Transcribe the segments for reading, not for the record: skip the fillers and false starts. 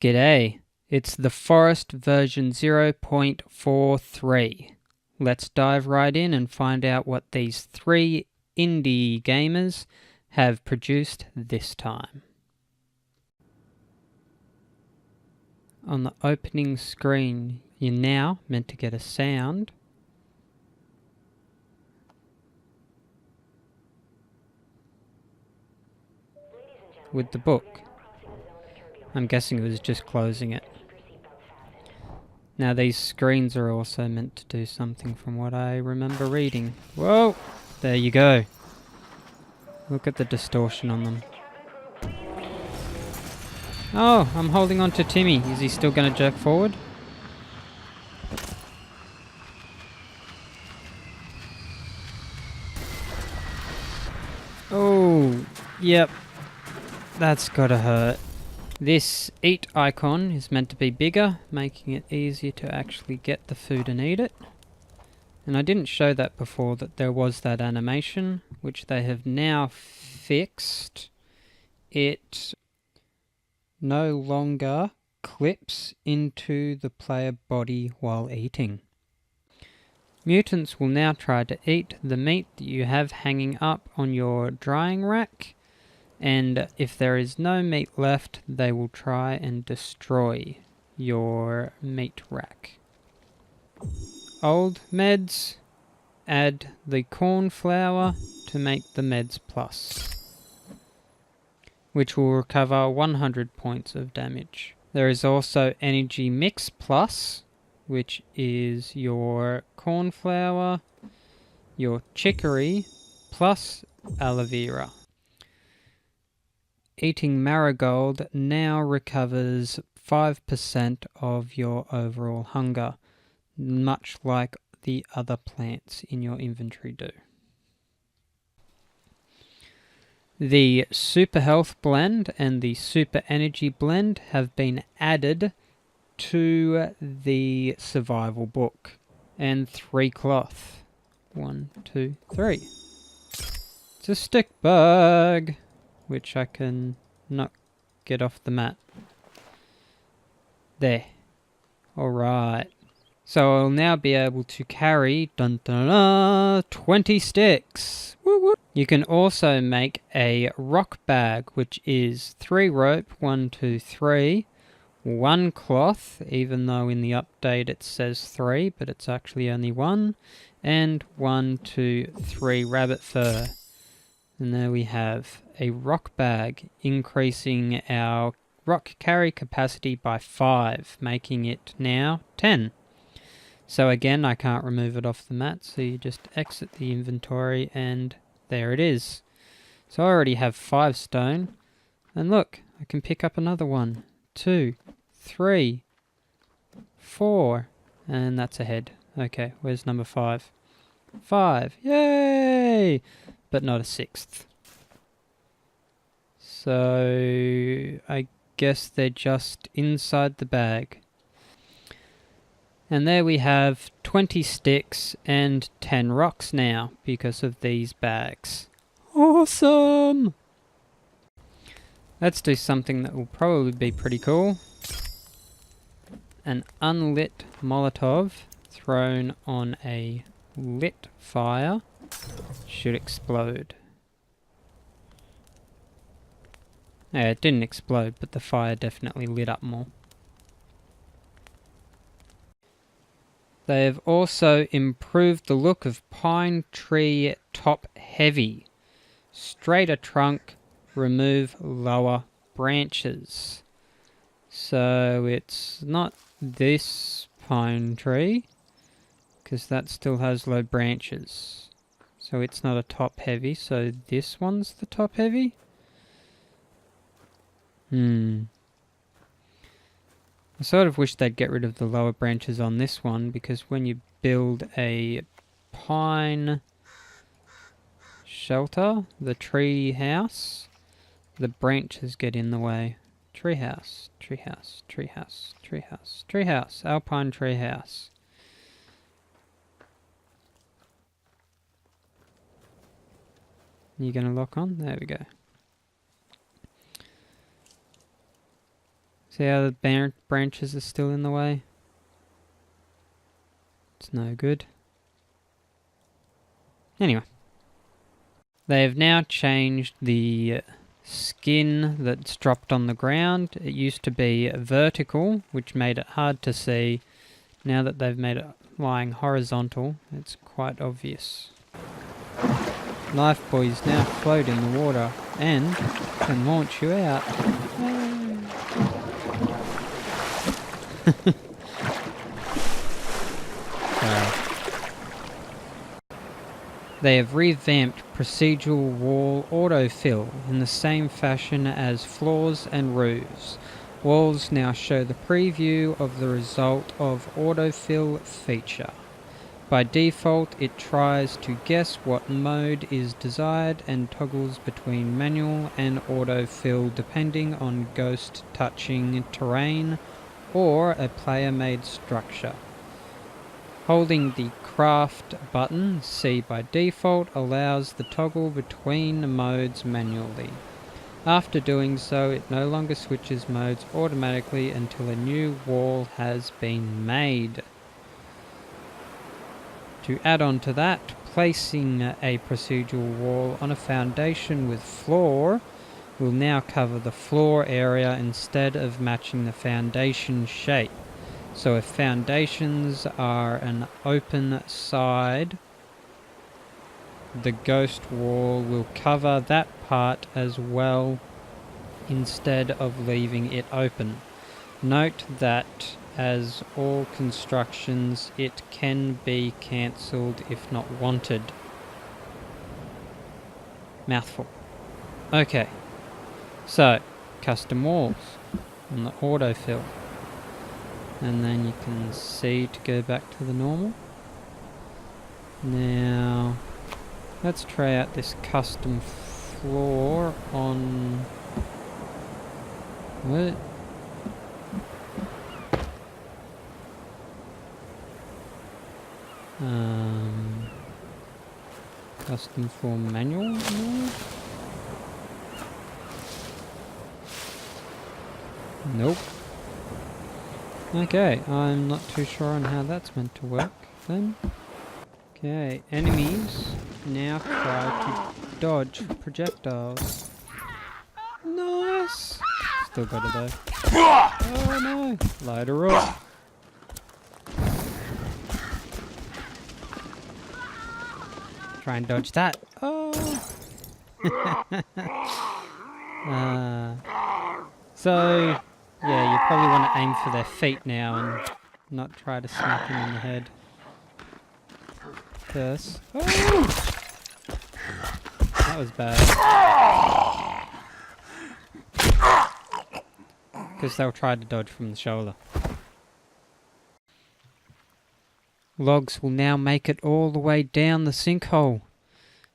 G'day, it's the Forest version 0.43. Let's dive right in and find out what these three indie gamers have produced this time. On the opening screen, you're now meant to get a sound. With the book. I'm guessing it was just closing it. Now these screens are also meant to do something from what I remember reading. Whoa! There you go. Look at the distortion on them. Oh, I'm holding on to Timmy. Is he still going to jerk forward? Oh, yep. That's gotta hurt. This eat icon is meant to be bigger, making it easier to actually get the food and eat it. And I didn't show that before, that there was that animation, which they have now fixed. It no longer clips into the player body while eating. Mutants will now try to eat the meat that you have hanging up on your drying rack. And if there is no meat left, they will try and destroy your meat rack. Old meds, add the corn flour to make the meds plus, which will recover 100 points of damage. There is also energy mix plus, which is your corn flour, your chicory, plus aloe vera. Eating marigold now recovers 5% of your overall hunger, much like the other plants in your inventory do. The Super Health Blend and the Super Energy Blend have been added to the survival book. And 3 cloth. 1, 2, 3. It's a stick bug, which I can not get off the mat. There. Alright. So I'll now be able to carry 20 sticks. Woo woo. You can also make a rock bag, which is 3 rope, 1, 2, 3, 1 cloth, even though in the update it says 3, but it's actually only 1, and 1, 2, 3 rabbit fur. And there we have a rock bag, increasing our rock carry capacity by 5, making it now 10. So again, I can't remove it off the mat, so you just exit the inventory and there it is. So I already have 5 stone, and look, I can pick up another 1, 2, 3, 4, and that's a head. Okay, where's number 5? 5, yay! But not a 6th. So I guess they're just inside the bag. And there we have 20 sticks and 10 rocks now because of these bags. Awesome! Let's do something that will probably be pretty cool. An unlit Molotov thrown on a lit fire should explode. Yeah, it didn't explode, but the fire definitely lit up more. They have also improved the look of Pine Tree Top Heavy. Straighter trunk, remove lower branches. So it's not this pine tree, because that still has low branches. So it's not a top heavy, so this one's the top heavy? I sort of wish they'd get rid of the lower branches on this one, because when you build a pine shelter, the tree house, the branches get in the way. Tree house, tree house, tree house, tree house, tree house, alpine tree house. You gonna lock on? There we go. See how the branches are still in the way? It's no good. Anyway. They have now changed the skin that's dropped on the ground. It used to be vertical, which made it hard to see. Now that they've made it lying horizontal, it's quite obvious. Lifebuoy is now float in the water and can launch you out. They have revamped procedural wall autofill in the same fashion as floors and roofs. Walls now show the preview of the result of autofill feature. By default, it tries to guess what mode is desired and toggles between manual and autofill depending on ghost touching terrain or a player-made structure. Holding the craft button, C by default, allows the toggle between modes manually. After doing so, it no longer switches modes automatically until a new wall has been made. To add on to that, placing a procedural wall on a foundation with floor will now cover the floor area instead of matching the foundation shape. So if foundations are an open side, the ghost wall will cover that part as well instead of leaving it open. Note that as all constructions, it can be cancelled if not wanted. Mouthful. Okay, so custom walls on the autofill. And then you can see to go back to the normal. Now, let's try out this custom floor on... What? Custom floor manual mode? Nope. Okay, I'm not too sure on how that's meant to work then. Okay, enemies now try to dodge projectiles. Nice! Still got it though. Oh no! Light her up. Try and dodge that. Oh! So, yeah, you probably want to aim for their feet now and not try to smack him in the head. Curse. Oh! That was bad. Because they'll try to dodge from the shoulder. Logs will now make it all the way down the sinkhole.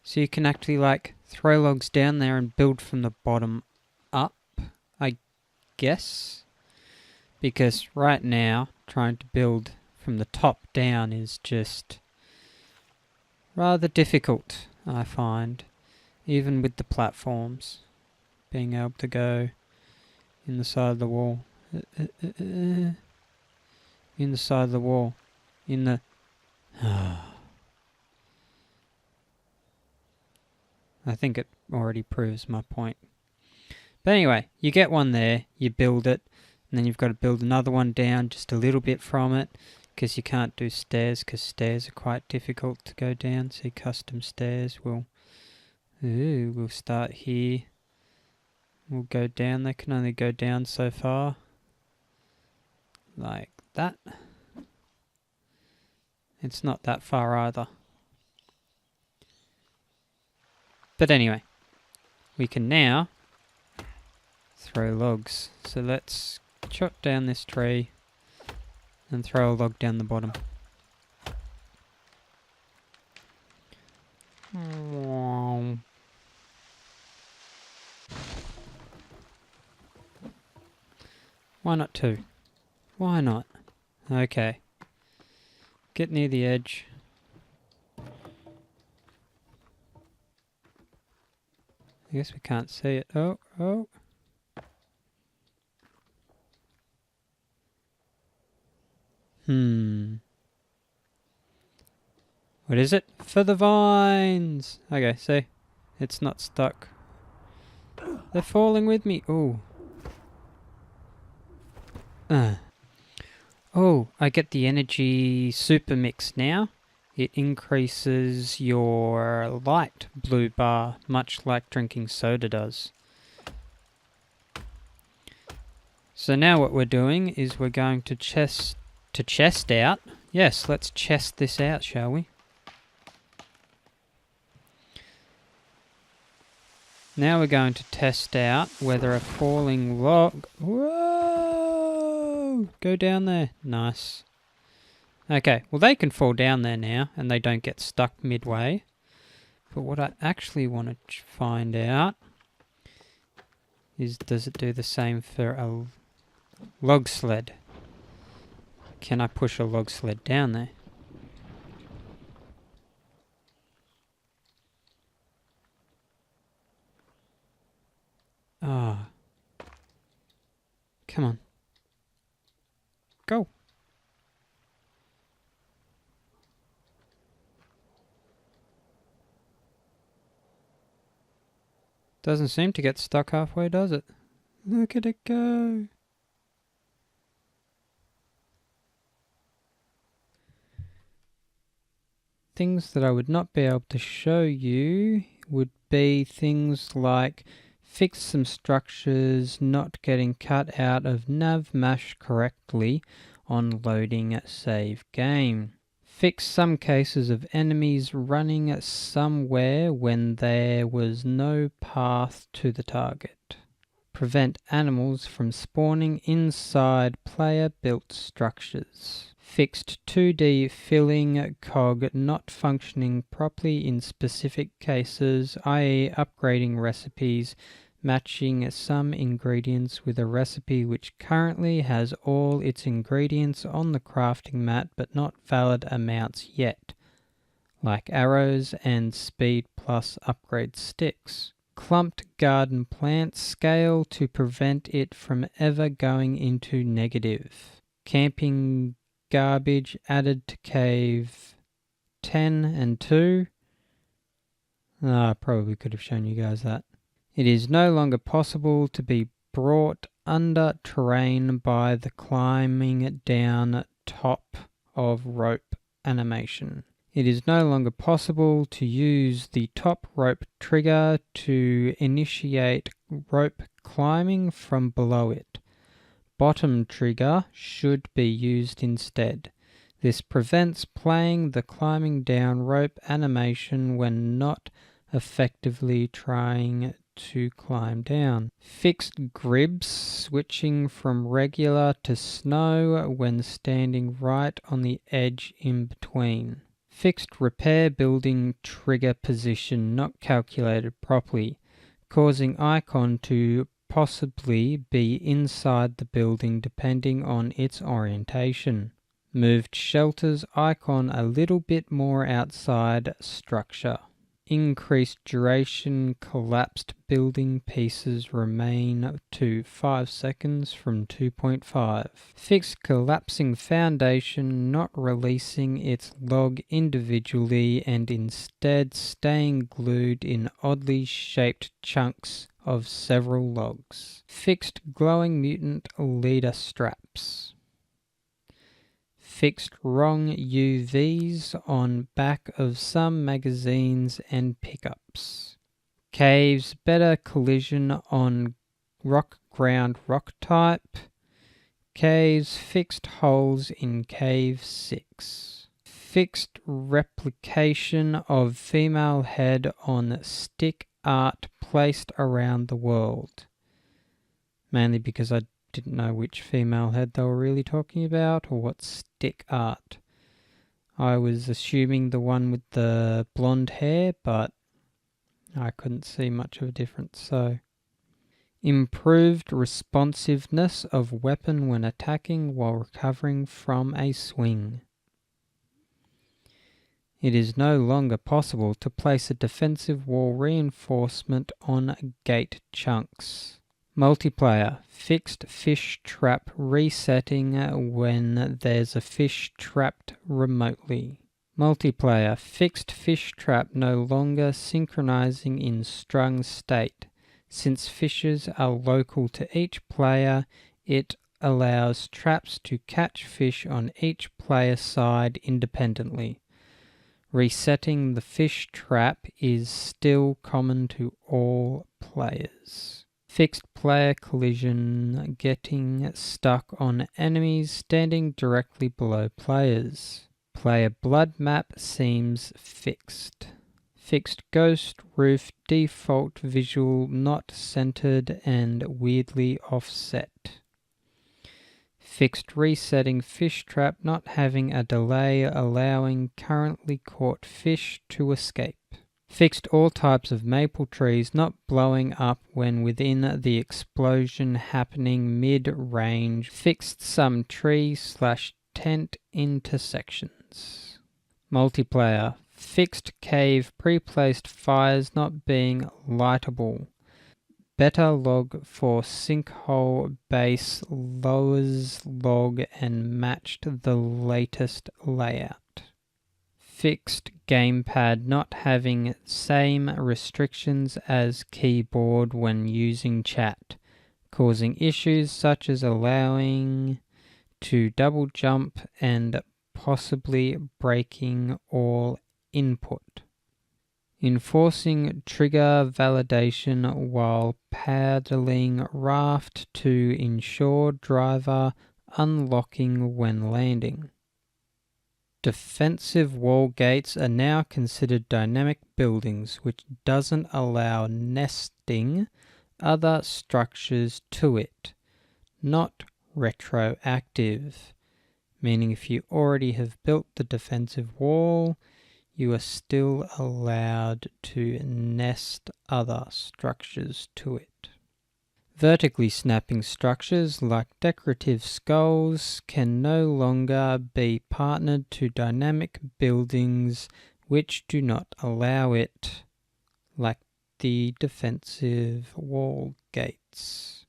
So you can actually like throw logs down there and build from the bottom up, I guess. Because right now, trying to build from the top down is just rather difficult, I find. Even with the platforms. Being able to go in the side of the wall. In the side of the wall. In the... I think it already proves my point. But anyway, you get one there, you build it, and then you've got to build another one down just a little bit from it, because you can't do stairs, because stairs are quite difficult to go down. So custom stairs will we'll start here. We'll go down. They can only go down so far. Like that. It's not that far either. But anyway, we can now throw logs. So let's chop down this tree and throw a log down the bottom. Why not two? Why not? Okay. Get near the edge. I guess we can't see it. Oh. What is it? For the vines! Okay, see? It's not stuck. They're falling with me. Ooh. Oh, I get the energy super mix now. It increases your light blue bar, much like drinking soda does. So now what we're doing is we're going to chest out. Yes, let's chest this out, shall we? Now we're going to test out whether a falling log... Whoa! Go down there. Nice. Okay, well they can fall down there now and they don't get stuck midway. But what I actually want to find out is, does it do the same for a log sled? Can I push a log sled down there? Ah. Come on. Go. Doesn't seem to get stuck halfway, does it? Look at it go. Things that I would not be able to show you would be things like fix some structures not getting cut out of nav mash correctly on loading save game. Fix some cases of enemies running somewhere when there was no path to the target. Prevent animals from spawning inside player-built structures. Fixed 2D filling cog not functioning properly in specific cases, i.e. upgrading recipes, matching some ingredients with a recipe which currently has all its ingredients on the crafting mat but not valid amounts yet, like arrows and speed plus upgrade sticks. Clumped garden plants scale to prevent it from ever going into negative. Camping garbage added to cave 10 and 2. I probably could have shown you guys that. It is no longer possible to be brought under terrain by the climbing down top of rope animation. It is no longer possible to use the top rope trigger to initiate rope climbing from below it. Bottom trigger should be used instead. This prevents playing the climbing down rope animation when not effectively trying to climb down. Fixed grips switching from regular to snow when standing right on the edge in between. Fixed repair building trigger position not calculated properly, causing icon to possibly be inside the building depending on its orientation. Moved shelters icon a little bit more outside structure. Increased duration collapsed building pieces remain to 5 seconds from 2.5. Fixed collapsing foundation not releasing its log individually and instead staying glued in oddly shaped chunks of several logs. Fixed glowing mutant leader straps. Fixed wrong UVs on back of some magazines and pickups. Caves better collision on rock ground rock type. Caves fixed holes in cave 6. Fixed replication of female head on stick art placed around the world. Mainly because I didn't know which female head they were really talking about or what stick art. I was assuming the one with the blonde hair, but I couldn't see much of a difference. So, improved responsiveness of weapon when attacking while recovering from a swing. It is no longer possible to place a defensive wall reinforcement on gate chunks. Multiplayer, fixed fish trap resetting when there's a fish trapped remotely. Multiplayer, fixed fish trap no longer synchronizing in strung state. Since fishes are local to each player, it allows traps to catch fish on each player's side independently. Resetting the fish trap is still common to all players. Fixed player collision, getting stuck on enemies standing directly below players. Player blood map seems fixed. Fixed ghost roof default visual not centered and weirdly offset. Fixed resetting fish trap not having a delay allowing currently caught fish to escape. Fixed all types of maple trees not blowing up when within the explosion happening mid-range. Fixed some tree/tent intersections. Multiplayer. Fixed cave pre-placed fires not being lightable. Better log for sinkhole base lowers log and matched the latest layout. Fixed gamepad not having same restrictions as keyboard when using chat, causing issues such as allowing to double jump and possibly breaking all input. Enforcing trigger validation while paddling raft to ensure driver unlocking when landing. Defensive wall gates are now considered dynamic buildings, which doesn't allow nesting other structures to it. Not retroactive, meaning if you already have built the defensive wall, you are still allowed to nest other structures to it. Vertically snapping structures like decorative skulls can no longer be partnered to dynamic buildings which do not allow it, like the defensive wall gates.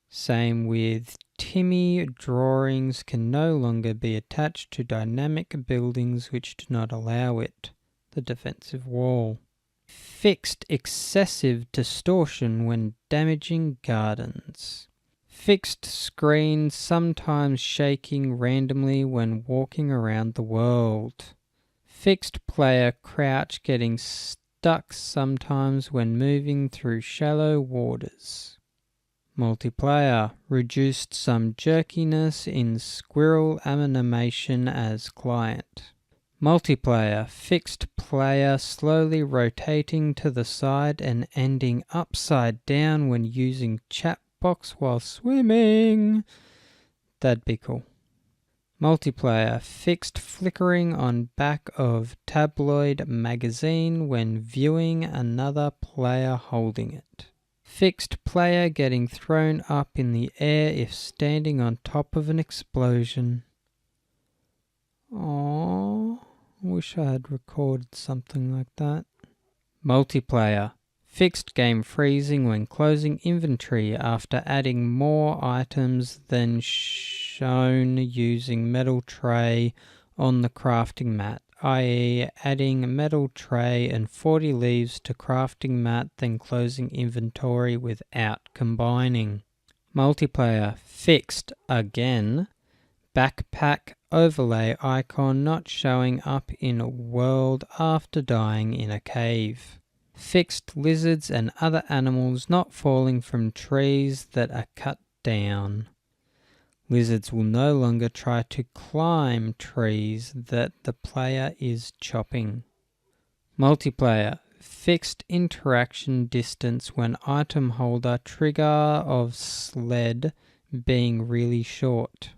Same with Timmy drawings can no longer be attached to dynamic buildings which do not allow it, the defensive wall. Fixed excessive distortion when damaging gardens. Fixed screens sometimes shaking randomly when walking around the world. Fixed player crouch getting stuck sometimes when moving through shallow waters. Multiplayer reduced some jerkiness in squirrel animation as client. Multiplayer, fixed player slowly rotating to the side and ending upside down when using chat box while swimming. That'd be cool. Multiplayer, fixed flickering on back of tabloid magazine when viewing another player holding it. Fixed player getting thrown up in the air if standing on top of an explosion. Aww. Wish I had recorded something like that. Multiplayer. Fixed game freezing when closing inventory after adding more items than shown using metal tray on the crafting mat, i.e. adding metal tray and 40 leaves to crafting mat then closing inventory without combining. Multiplayer. Fixed again. Backpack overlay icon not showing up in a world after dying in a cave. Fixed lizards and other animals not falling from trees that are cut down. Lizards will no longer try to climb trees that the player is chopping. Multiplayer. Fixed interaction distance when item holder trigger of sled being really short.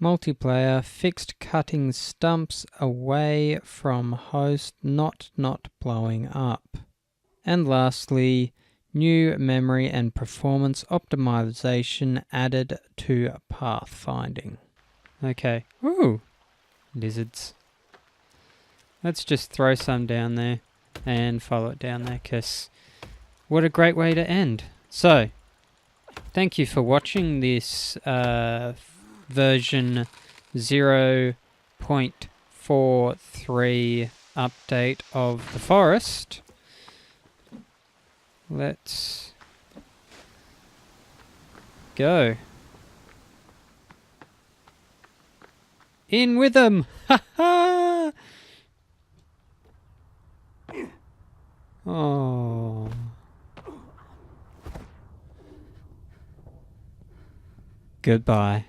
Multiplayer, fixed cutting stumps away from host not blowing up. And lastly, new memory and performance optimization added to pathfinding. Okay. Ooh, lizards. Let's just throw some down there and follow it down there, because what a great way to end. So, thank you for watching this version 0.43 update of the forest. Let's go. In with them! Ha ha! Oh. Goodbye.